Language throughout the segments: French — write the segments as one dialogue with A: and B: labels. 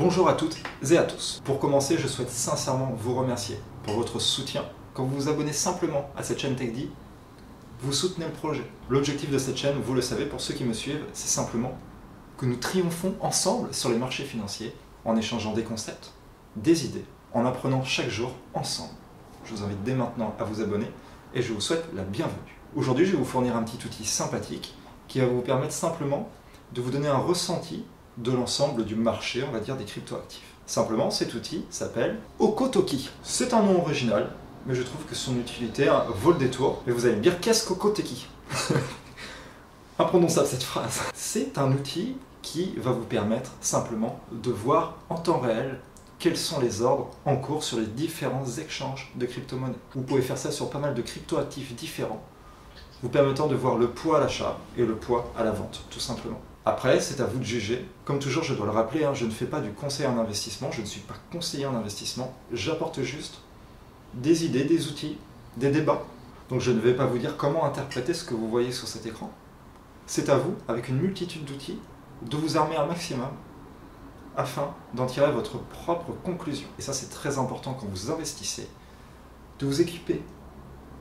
A: Bonjour à toutes et à tous. Pour commencer, je souhaite sincèrement vous remercier pour votre soutien. Quand vous vous abonnez simplement à cette chaîne TechD, vous soutenez le projet. L'objectif de cette chaîne, vous le savez pour ceux qui me suivent, c'est simplement que nous triomphons ensemble sur les marchés financiers en échangeant des concepts, des idées, en apprenant chaque jour ensemble. Je vous invite dès maintenant à vous abonner et je vous souhaite la bienvenue. Aujourd'hui, je vais vous fournir un petit outil sympathique qui va vous permettre simplement de vous donner un ressenti de l'ensemble du marché, on va dire, des cryptoactifs. Simplement, cet outil s'appelle Okotoki. C'est un nom original, mais je trouve que son utilité vaut le détour. Et vous allez me dire, qu'est-ce qu'Okotoki? Imprononçable cette phrase. C'est un outil qui va vous permettre simplement de voir en temps réel quels sont les ordres en cours sur les différents échanges de crypto-monnaies. Vous pouvez faire ça sur pas mal de cryptoactifs différents, vous permettant de voir le poids à l'achat et le poids à la vente, tout simplement. Après, c'est à vous de juger. Comme toujours, je dois le rappeler, je ne fais pas du conseil en investissement, je ne suis pas conseiller en investissement, j'apporte juste des idées, des outils, des débats. Donc je ne vais pas vous dire comment interpréter ce que vous voyez sur cet écran. C'est à vous, avec une multitude d'outils, de vous armer un maximum afin d'en tirer votre propre conclusion. Et ça, c'est très important quand vous investissez, de vous équiper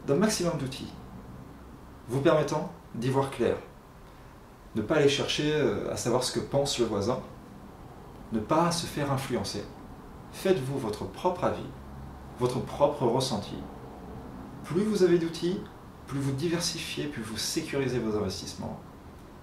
A: d'un maximum d'outils vous permettant d'y voir clair. Ne pas aller chercher à savoir ce que pense le voisin, ne pas se faire influencer. Faites-vous votre propre avis, votre propre ressenti. Plus vous avez d'outils, plus vous diversifiez, plus vous sécurisez vos investissements,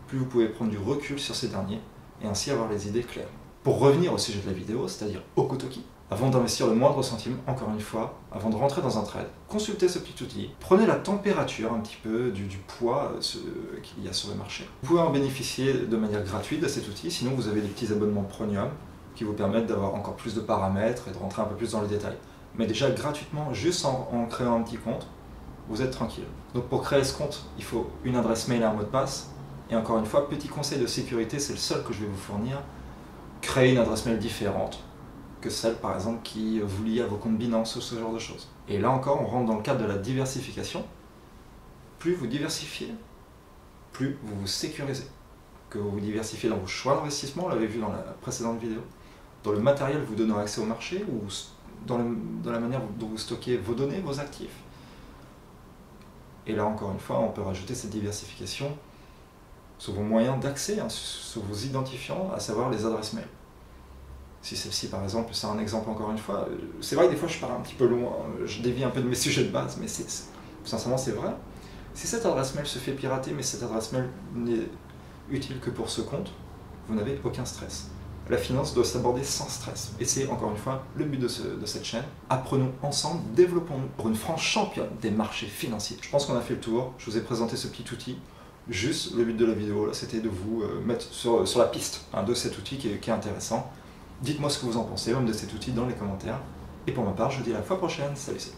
A: plus vous pouvez prendre du recul sur ces derniers et ainsi avoir les idées claires. Pour revenir au sujet de la vidéo, c'est-à-dire Okotoki, avant d'investir le moindre centime, encore une fois, avant de rentrer dans un trade, consultez ce petit outil, prenez la température un petit peu du poids qu'il y a sur le marché. Vous pouvez en bénéficier de manière gratuite de cet outil, sinon vous avez des petits abonnements premium qui vous permettent d'avoir encore plus de paramètres et de rentrer un peu plus dans les détails. Mais déjà gratuitement, juste en créant un petit compte, vous êtes tranquille. Donc pour créer ce compte, il faut une adresse mail et un mot de passe. Et encore une fois, petit conseil de sécurité, c'est le seul que je vais vous fournir, créez une adresse mail différente que celle par exemple qui vous lie à vos comptes Binance ou ce genre de choses. Et là encore, on rentre dans le cadre de la diversification. Plus vous diversifiez, plus vous vous sécurisez. Que vous vous diversifiez dans vos choix d'investissement, on l'avait vu dans la précédente vidéo, dans le matériel vous donnant accès au marché ou dans la manière dont vous stockez vos données, vos actifs. Et là encore une fois, on peut rajouter cette diversification sur vos moyens d'accès, sur vos identifiants, à savoir les adresses mail. Si celle-ci, par exemple, c'est un exemple encore une fois, c'est vrai que des fois je pars un petit peu loin, je dévie un peu de mes sujets de base, mais sincèrement c'est vrai. Si cette adresse mail se fait pirater, mais cette adresse mail n'est utile que pour ce compte, vous n'avez aucun stress. La finance doit s'aborder sans stress. Et c'est encore une fois le but de cette chaîne. Apprenons ensemble, développons-nous pour une France championne des marchés financiers. Je pense qu'on a fait le tour, je vous ai présenté ce petit outil. Juste le but de la vidéo, là, c'était de vous mettre sur la piste de cet outil qui est intéressant. Dites-moi ce que vous en pensez, même de cet outil dans les commentaires. Et pour ma part, je vous dis à la fois prochaine. Salut, salut.